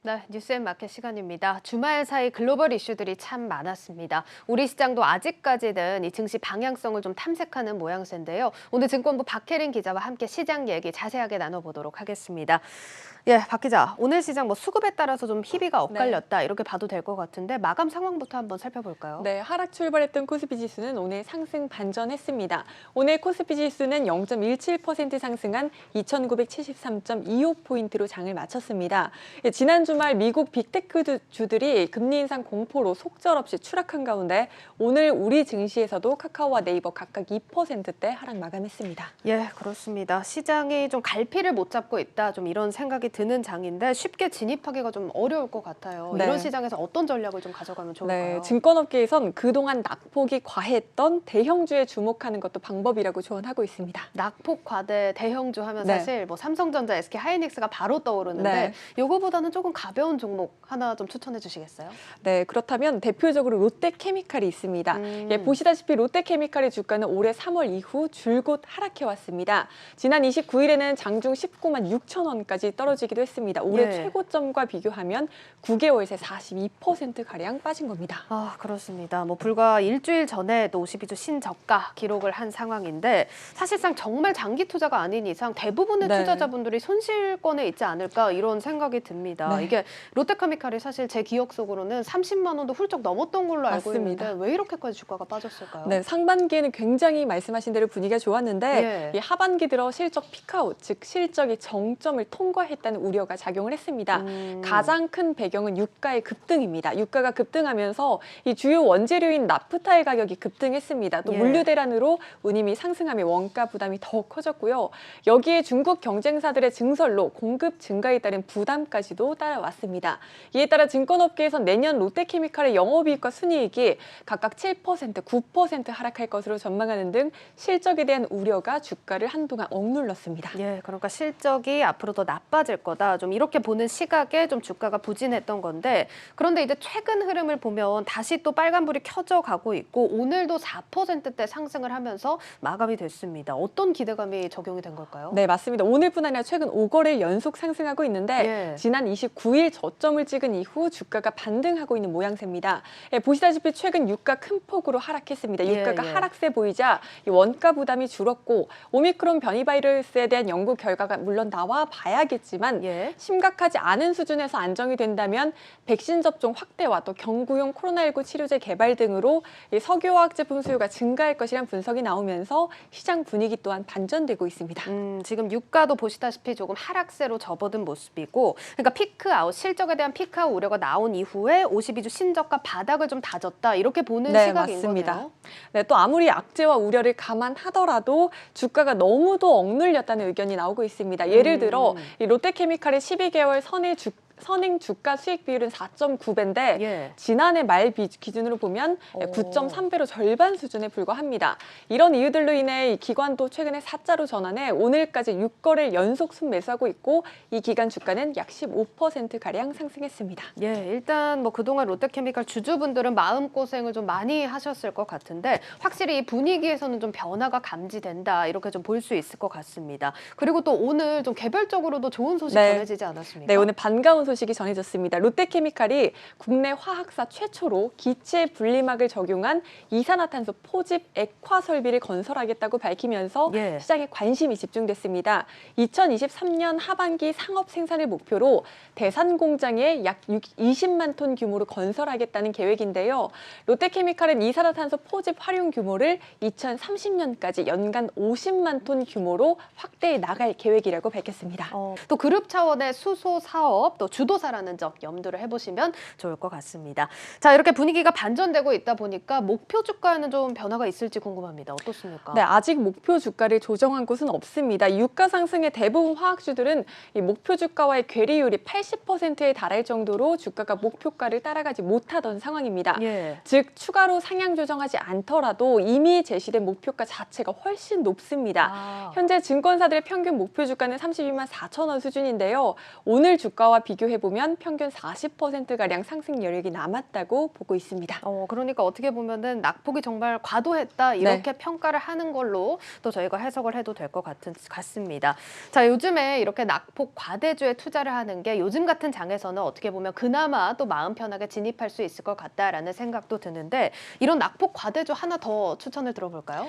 네, 뉴스앤마켓 시간입니다. 주말 사이 글로벌 이슈들이 참 많았습니다. 우리 시장도 아직까지는 이 증시 방향성을 좀 탐색하는 모양새인데요. 오늘 증권부 박혜린 기자와 함께 시장 얘기 자세하게 나눠보도록 하겠습니다. 예, 박 기자, 오늘 시장 수급에 따라서 좀 희비가 엇갈렸다 이렇게 봐도 될 것 같은데 마감 상황부터 한번 살펴볼까요? 네, 하락 출발했던 코스피 지수는 오늘 상승 반전했습니다. 오늘 코스피 지수는 0.17% 상승한 2,973.25포인트로 장을 마쳤습니다. 예, 지난 주말 미국 빅테크 주들이 금리 인상 공포로 속절없이 추락한 가운데 오늘 우리 증시에서도 카카오와 네이버 각각 2%대 하락 마감했습니다. 예, 그렇습니다. 시장이 좀 갈피를 못 잡고 있다, 좀 이런 생각이 드는 장인데 쉽게 진입하기가 좀 어려울 것 같아요. 네. 이런 시장에서 어떤 전략을 좀 가져가면 좋을까요? 네, 증권업계에선 그동안 낙폭이 과했던 대형주에 주목하는 것도 방법이라고 조언하고 있습니다. 낙폭 과대 대형주 하면 네. 사실 삼성전자, SK하이닉스가 바로 떠오르는데 네. 요거보다는 조금 가벼운 종목 하나 좀 추천해 주시겠어요? 네, 그렇다면 대표적으로 롯데케미칼이 있습니다. 예, 보시다시피 롯데케미칼의 주가는 올해 3월 이후 줄곧 하락해왔습니다. 지난 29일에는 장중 19만 6천 원까지 떨어지기도 했습니다. 올해 예. 최고점과 비교하면 9개월 새 42%가량 빠진 겁니다. 아, 그렇습니다. 불과 일주일 전에 또 52주 신저가 기록을 한 상황인데 사실상 정말 장기 투자가 아닌 이상 대부분의 네. 투자자분들이 손실권에 있지 않을까 이런 생각이 듭니다. 네. 이게 롯데케미칼이 사실 제 기억 속으로는 30만 원도 훌쩍 넘었던 걸로 알고 맞습니다. 있는데 왜 이렇게까지 주가가 빠졌을까요? 네, 상반기에는 굉장히 말씀하신 대로 분위기가 좋았는데 예. 이 하반기 들어 실적 피크아웃, 즉 실적이 정점을 통과했다는 우려가 작용을 했습니다. 가장 큰 배경은 유가의 급등입니다. 유가가 급등하면서 이 주요 원재료인 나프타의 가격이 급등했습니다. 또 예. 물류 대란으로 운임이 상승하며 원가 부담이 더 커졌고요. 여기에 중국 경쟁사들의 증설로 공급 증가에 따른 부담까지도 따라왔습니다. 이에 따라 증권업계에선 내년 롯데케미칼의 영업이익과 순이익이 각각 7%, 9% 하락할 것으로 전망하는 등 실적에 대한 우려가 주가를 한동안 억눌렀습니다. 예, 그러니까 실적이 앞으로 더 나빠질 거다. 좀 이렇게 보는 시각에 좀 주가가 부진했던 건데 그런데 이제 최근 흐름을 보면 다시 또 빨간불이 켜져 가고 있고 오늘도 4%대 상승을 하면서 마감이 됐습니다. 어떤 기대감이 적용이 된 걸까요? 네, 맞습니다. 오늘뿐 아니라 최근 5거래일 연속 상승하고 있는데 예. 지난 29일 저점을 찍은 이후 주가가 반등하고 있는 모양새입니다. 예, 보시다시피 최근 유가 큰 폭으로 하락했습니다. 유가가 예. 하락세 보이자 이 원가 부담이 줄었고 오미크론 변이 바이러스에 대한 연구 결과가 물론 나와 봐야겠지만 예. 심각하지 않은 수준에서 안정이 된다면 백신 접종 확대와 또 경구용 코로나19 치료제 개발 등으로 이 석유화학 제품 수요가 증가할 것이란 분석이 나오면서 시장 분위기 또한 반전되고 있습니다. 지금 유가도 보시다시피 조금 하락세로 접어든 모습이고 그러니까 피크아웃, 실적에 대한 피크아웃 우려가 나온 이후에 52주 신저가 바닥을 좀 다졌다 이렇게 보는 네, 시각인 맞습니다. 거네요. 네, 또 아무리 악재와 우려를 감안하더라도 주가가 너무도 억눌렸다는 의견이 나오고 있습니다. 예를 들어 이 롯데케미칼의 12개월 선행 주가 수익 비율은 4.9배인데 예. 지난해 말 기준으로 보면 9.3배로 절반 수준에 불과합니다. 이런 이유들로 인해 이 기관도 최근에 사자로 전환해 오늘까지 6거래일 연속 순매수하고 있고 이 기간 주가는 약 15%가량 상승했습니다. 예, 일단 그동안 롯데케미칼 주주분들은 마음고생을 좀 많이 하셨을 것 같은데 확실히 이 분위기에서는 좀 변화가 감지된다 이렇게 좀 볼 수 있을 것 같습니다. 그리고 또 오늘 좀 개별적으로도 좋은 소식 네. 전해지지 않았습니까? 네, 오늘 반가운 소식이 전해졌습니다. 롯데케미칼이 국내 화학사 최초로 기체 분리막을 적용한 이산화탄소 포집 액화 설비를 건설하겠다고 밝히면서 예. 시장에 관심이 집중됐습니다. 2023년 하반기 상업 생산을 목표로 대산 공장에 약 20만 톤 규모로 건설하겠다는 계획인데요. 롯데케미칼은 이산화탄소 포집 활용 규모를 2030년까지 연간 50만 톤 규모로 확대해 나갈 계획이라고 밝혔습니다. 또 그룹 차원의 수소 사업, 또 주도사라는 점 염두를 해보시면 좋을 것 같습니다. 자, 이렇게 분위기가 반전되고 있다 보니까 목표 주가에는 좀 변화가 있을지 궁금합니다. 어떻습니까? 네, 아직 목표 주가를 조정한 곳은 없습니다. 유가 상승의 대부분 화학주들은 이 목표 주가와의 괴리율이 80%에 달할 정도로 주가가 목표가를 따라가지 못하던 상황입니다. 예. 즉 추가로 상향 조정하지 않더라도 이미 제시된 목표가 자체가 훨씬 높습니다. 현재 증권사들의 평균 목표 주가는 32만 4천 원 수준인데요. 오늘 주가와 비교해 비교해보면 평균 40%가량 상승 여력이 남았다고 보고 있습니다. 그러니까 어떻게 보면은 낙폭이 정말 과도했다 이렇게 평가를 하는 걸로 또 저희가 해석을 해도 될 것 같습니다. 자, 요즘에 이렇게 낙폭 과대주에 투자를 하는 게 요즘 같은 장에서는 어떻게 보면 그나마 또 마음 편하게 진입할 수 있을 것 같다라는 생각도 드는데 이런 낙폭 과대주 하나 더 추천을 들어볼까요?